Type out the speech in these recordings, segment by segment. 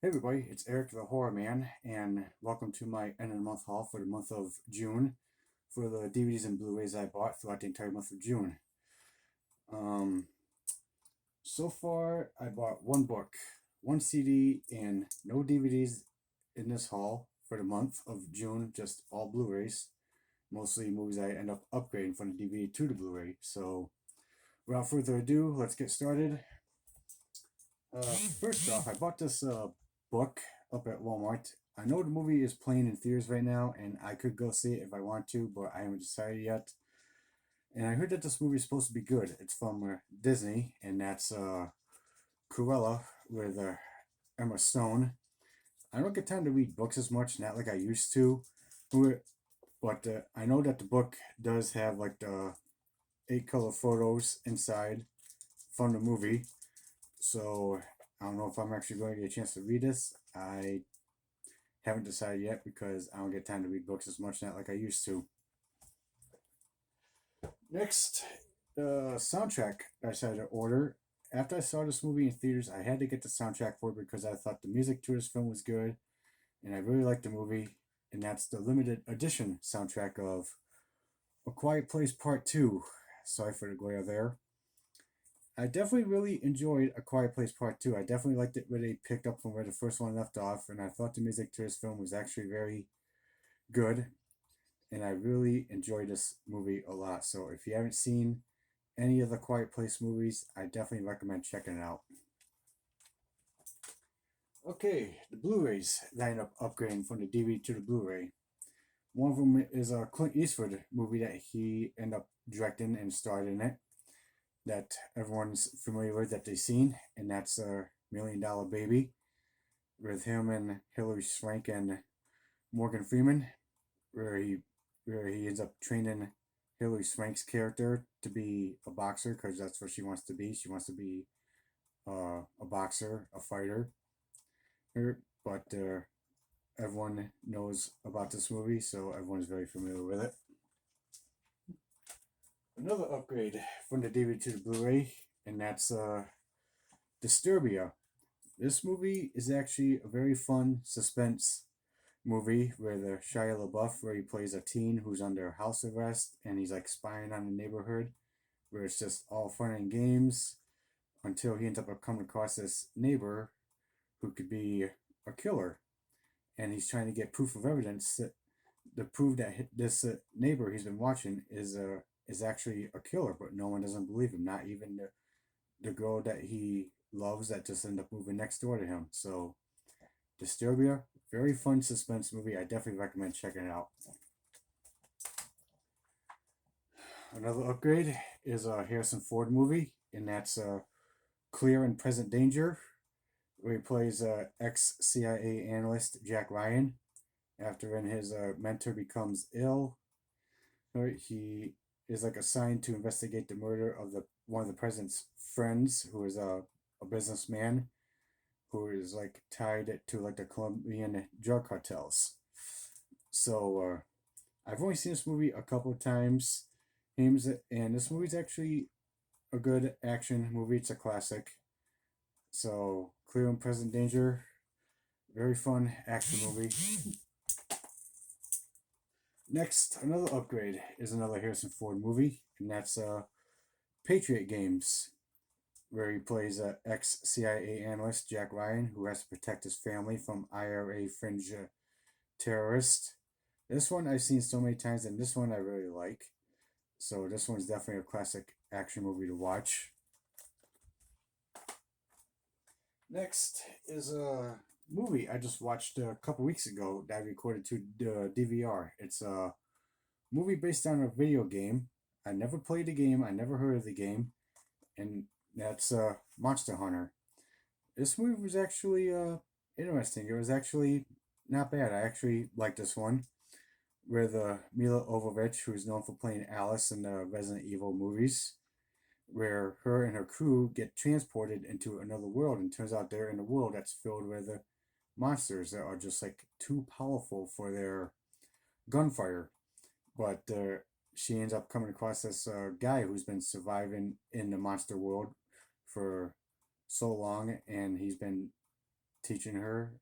Hey everybody, it's Eric the Horror Man, and welcome to my end of the month haul for the month of June for the DVDs and Blu-rays I bought throughout the entire month of June. Um, so far, I bought one book, one CD, and no DVDs in this haul for the month of June, just all Blu-rays. Mostly movies I end up upgrading from the DVD to the Blu-ray. So, without further ado, let's get started. First off, I bought this book up at Walmart. I know the movie is playing in theaters right now, and I could go see it if I want to, but I haven't decided yet. And I heard that this movie is supposed to be good. It's from Disney, and that's Cruella with Emma Stone. I don't get time to read books as much, not like I used to, but I know that the book does have like the 8 color photos inside from the movie. So I don't know if I'm actually going to get a chance to read this. I haven't decided yet because I don't get time to read books as much now like I used to. Next, the soundtrack I decided to order. After I saw this movie in theaters, I had to get the soundtrack for it because I thought the music to this film was good and I really liked the movie. And that's the limited edition soundtrack of A Quiet Place Part 2. Sorry for the glare there. I definitely really enjoyed A Quiet Place Part 2. I definitely liked it where they picked up from where the first one left off, and I thought the music to this film was actually very good, and I really enjoyed this movie a lot. So if you haven't seen any of the Quiet Place movies, I definitely recommend checking it out. Okay, the Blu-rays that I ended up upgrading from the DVD to the Blu-ray. One of them is a Clint Eastwood movie that he ended up directing and starred in it, that everyone's familiar with, that they've seen, and that's $1 Million Baby with him and Hilary Swank and Morgan Freeman, where he where he ends up training Hilary Swank's character to be a boxer because that's what she wants to be. She wants to be a boxer, a fighter. But everyone knows about this movie, so everyone's very familiar with it. Another upgrade from the DVD to the Blu-ray, and that's Disturbia. This movie is actually a very fun suspense movie where the Shia LaBeouf, where he plays a teen who's under house arrest and he's like spying on the neighborhood, where it's just all fun and games until he ends up coming across this neighbor who could be a killer, and he's trying to get proof of evidence to prove that this neighbor he's been watching is actually a killer, but no one doesn't believe him, not even the girl that he loves that just ended up moving next door to him. So Disturbia, very fun suspense movie. I definitely recommend checking it out. Another upgrade is a Harrison Ford movie, and that's Clear and Present Danger, where he plays ex-CIA analyst Jack Ryan. After his mentor becomes ill, he is like assigned to investigate the murder of the one of the president's friends, who is a businessman who is like tied to like the Colombian drug cartels. So I've only seen this movie a couple of times, and this movie's actually a good action movie. It's a classic. So Clear and Present Danger, very fun action movie. Next, another upgrade is another Harrison Ford movie, and that's Patriot Games, where he plays ex-CIA analyst Jack Ryan, who has to protect his family from IRA fringe terrorists. This one I've seen so many times, and this one I really like. So this one's definitely a classic action movie to watch. Next is a movie I just watched a couple weeks ago that I recorded to the DVR. It's a movie based on a video game. I never played the game. I never heard of the game, and that's Monster Hunter. This movie was actually interesting. It was actually not bad. I actually liked this one, where the Mila Jovovich, who's known for playing Alice in the Resident Evil movies, where her and her crew get transported into another world, and turns out they're in a world that's filled with monsters that are just like too powerful for their gunfire. But she ends up coming across this guy who's been surviving in the monster world for so long, and he's been teaching her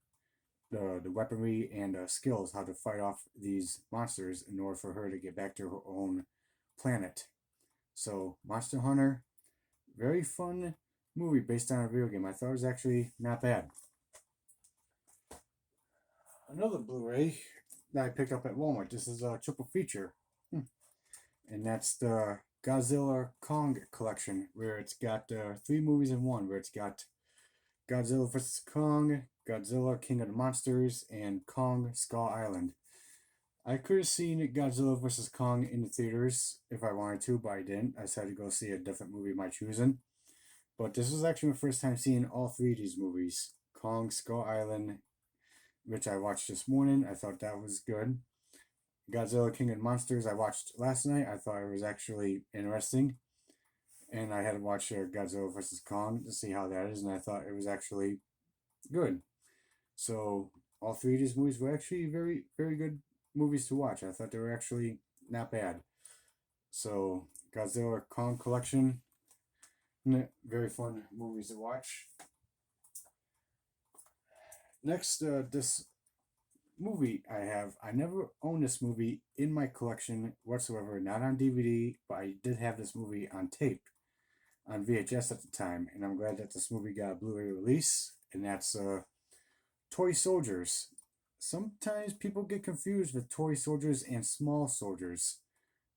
the weaponry and skills how to fight off these monsters in order for her to get back to her own planet. So Monster Hunter, very fun movie based on a video game. I thought it was actually not bad. Another Blu-ray that I picked up at Walmart. This is a triple feature, and that's the Godzilla Kong collection, where it's got 3 movies in one. Where it's got Godzilla vs. Kong, Godzilla King of the Monsters, and Kong Skull Island. I could have seen Godzilla vs. Kong in the theaters if I wanted to, but I didn't. I decided to go see a different movie of my choosing. But this was actually my first time seeing all 3 of these movies. Kong Skull Island, which I watched this morning. I thought that was good. Godzilla King of Monsters I watched last night. I thought it was actually interesting. And I had to watch Godzilla vs. Kong to see how that is, and I thought it was actually good. So all 3 of these movies were actually very, very good movies to watch. I thought they were actually not bad. So Godzilla Kong collection, very fun movies to watch. Next, this movie I never owned this movie in my collection whatsoever, not on DVD, but I did have this movie on tape, on VHS at the time, and I'm glad that this movie got a Blu-ray release, and that's Toy Soldiers. Sometimes people get confused with Toy Soldiers and Small Soldiers,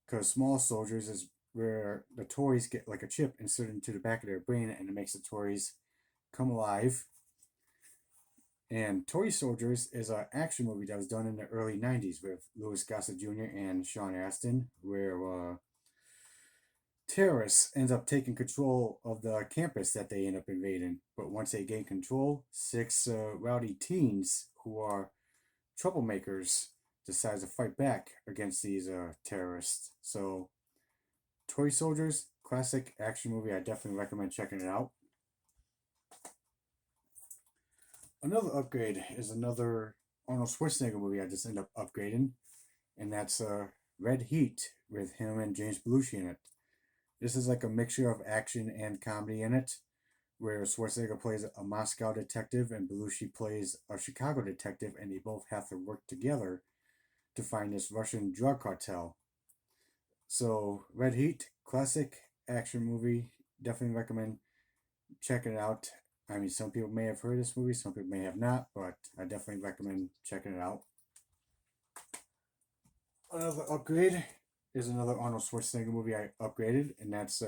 because Small Soldiers is where the toys get like a chip inserted into the back of their brain, and it makes the toys come alive. And Toy Soldiers is an action movie that was done in the early 90s with Louis Gossett Jr. and Sean Astin, where terrorists ends up taking control of the campus that they end up invading. But once they gain control, 6 rowdy teens who are troublemakers decide to fight back against these terrorists. So Toy Soldiers, classic action movie. I definitely recommend checking it out. Another upgrade is another Arnold Schwarzenegger movie I just ended up upgrading, and that's Red Heat with him and James Belushi in it. This is like a mixture of action and comedy in it, where Schwarzenegger plays a Moscow detective and Belushi plays a Chicago detective, and they both have to work together to find this Russian drug cartel. So Red Heat, classic action movie. Definitely recommend checking it out. I mean, some people may have heard of this movie, some people may have not, but I definitely recommend checking it out. Another upgrade is another Arnold Schwarzenegger movie I upgraded, and that's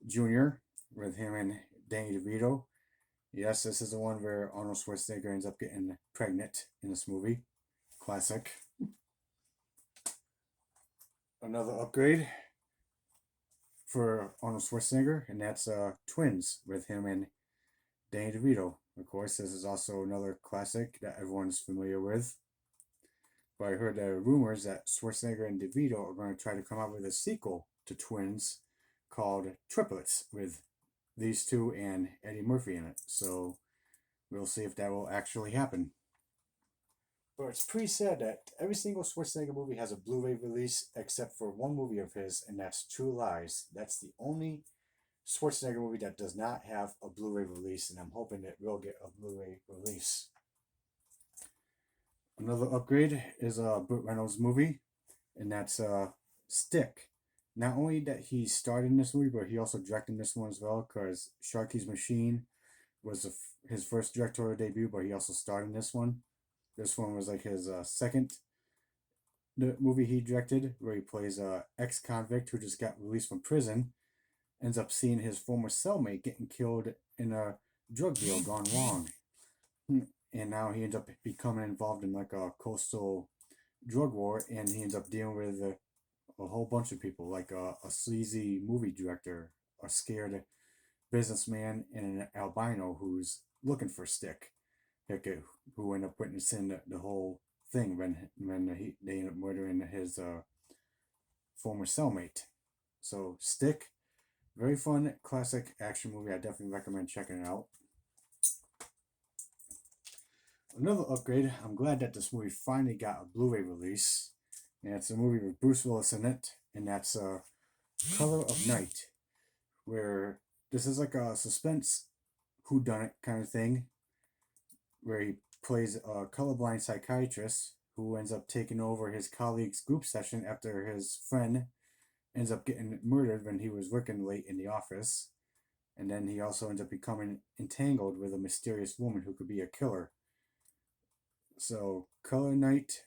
Junior with him and Danny DeVito. Yes, this is the one where Arnold Schwarzenegger ends up getting pregnant in this movie. Classic. Another upgrade for Arnold Schwarzenegger, and that's Twins with him and Danny DeVito. Of course, this is also another classic that everyone's familiar with. But I heard rumors that Schwarzenegger and DeVito are going to try to come out with a sequel to Twins called Triplets with these two and Eddie Murphy in it. So we'll see if that will actually happen. But it's pretty sad that every single Schwarzenegger movie has a Blu-ray release except for one movie of his, and that's True Lies. That's the only Schwarzenegger movie that does not have a Blu-ray release, and I'm hoping it will get a Blu-ray release. Another upgrade is a Burt Reynolds movie, and that's Stick. Not only that he starred in this movie, but he also directed this one as well, because Sharky's Machine was his first directorial debut, but he also starred in this one. This one was like his second movie he directed, where he plays a ex-convict who just got released from prison, ends up seeing his former cellmate getting killed in a drug deal gone wrong. And now he ends up becoming involved in like a coastal drug war, and he ends up dealing with a whole bunch of people, like a sleazy movie director, a scared businessman, and an albino who's looking for Stick, who end up witnessing the whole thing when they end up murdering his former cellmate. So Stick, very fun, classic action movie. I definitely recommend checking it out. Another upgrade, I'm glad that this movie finally got a Blu-ray release. And it's a movie with Bruce Willis in it, and that's Color of Night, where this is like a suspense whodunit kind of thing, where he plays a colorblind psychiatrist who ends up taking over his colleague's group session after his friend ends up getting murdered when he was working late in the office. And then he also ends up becoming entangled with a mysterious woman who could be a killer. So, Color Night,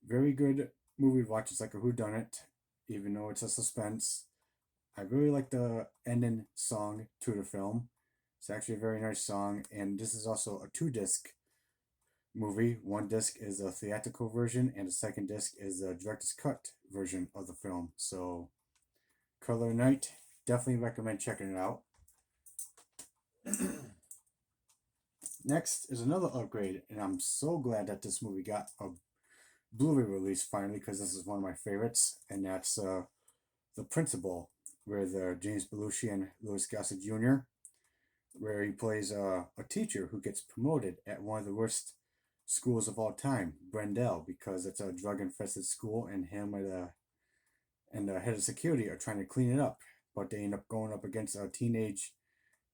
very good movie to watch. It's like a whodunit, even though it's a suspense. I really like the ending song to the film. It's actually a very nice song, and this is also a two-disc movie. One disc is a theatrical version, and the second disc is the director's cut version of the film. So, Color Night, definitely recommend checking it out. Next is another upgrade, and I'm so glad that this movie got a Blu-ray release finally, because this is one of my favorites, and that's The Principal, with James Belushi and Louis Gossett Jr., where he plays a teacher who gets promoted at one of the worst schools of all time, Brendel, because it's a drug-infested school, and him and the head of security are trying to clean it up, but they end up going up against a teenage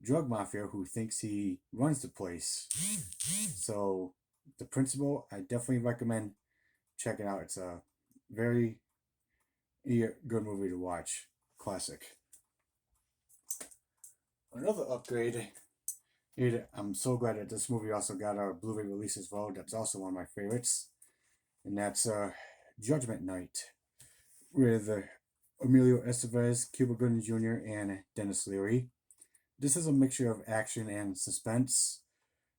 drug mafia who thinks he runs the place. So, The Principal, I definitely recommend checking out. It's a very good movie to watch. Classic. Another upgrade. I'm so glad that this movie also got a Blu-ray release as well. That's also one of my favorites, and that's Judgment Night with Emilio Estevez, Cuba Gooding Jr., and Dennis Leary. This is a mixture of action and suspense,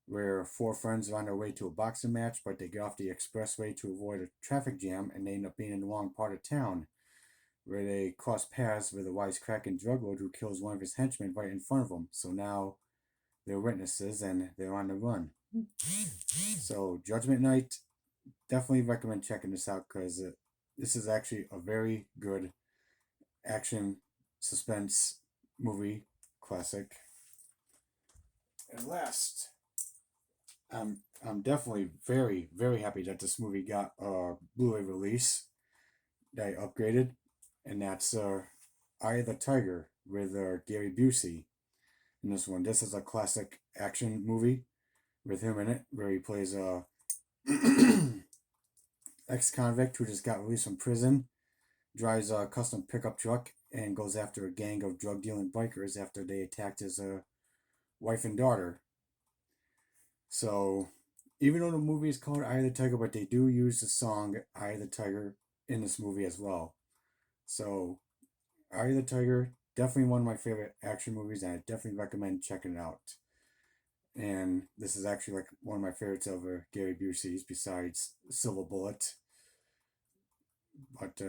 where four friends are on their way to a boxing match, but they get off the expressway to avoid a traffic jam, and they end up being in the wrong part of town, where they cross paths with a wisecracking drug lord who kills one of his henchmen right in front of them. So now they're witnesses and they're on the run. So Judgment Night, definitely recommend checking this out, because this is actually a very good action suspense movie classic. And last, I'm definitely very happy that this movie got a Blu-ray release that I upgraded, and that's Eye of the Tiger with Gary Busey in this one. This is a classic action movie with him in it, where he plays a ex-convict who just got released from prison, drives a custom pickup truck, and goes after a gang of drug-dealing bikers after they attacked his wife and daughter. So, even though the movie is called Eye of the Tiger, but they do use the song Eye of the Tiger in this movie as well. So, Eye of the Tiger, definitely one of my favorite action movies, and I definitely recommend checking it out. And this is actually like one of my favorites of Gary Busey's, besides Silver Bullet. But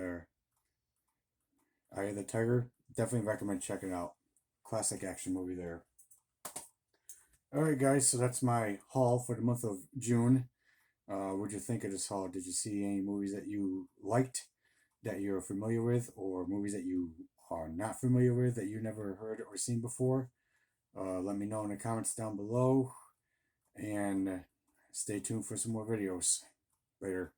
Eye of the Tiger, definitely recommend checking it out. Classic action movie there. Alright guys, so that's my haul for the month of June. What'd you think of this haul? Did you see any movies that you liked, that you're familiar with, or movies that you are not familiar with, that you never heard or seen before? Let me know in the comments down below, and stay tuned for some more videos. Later.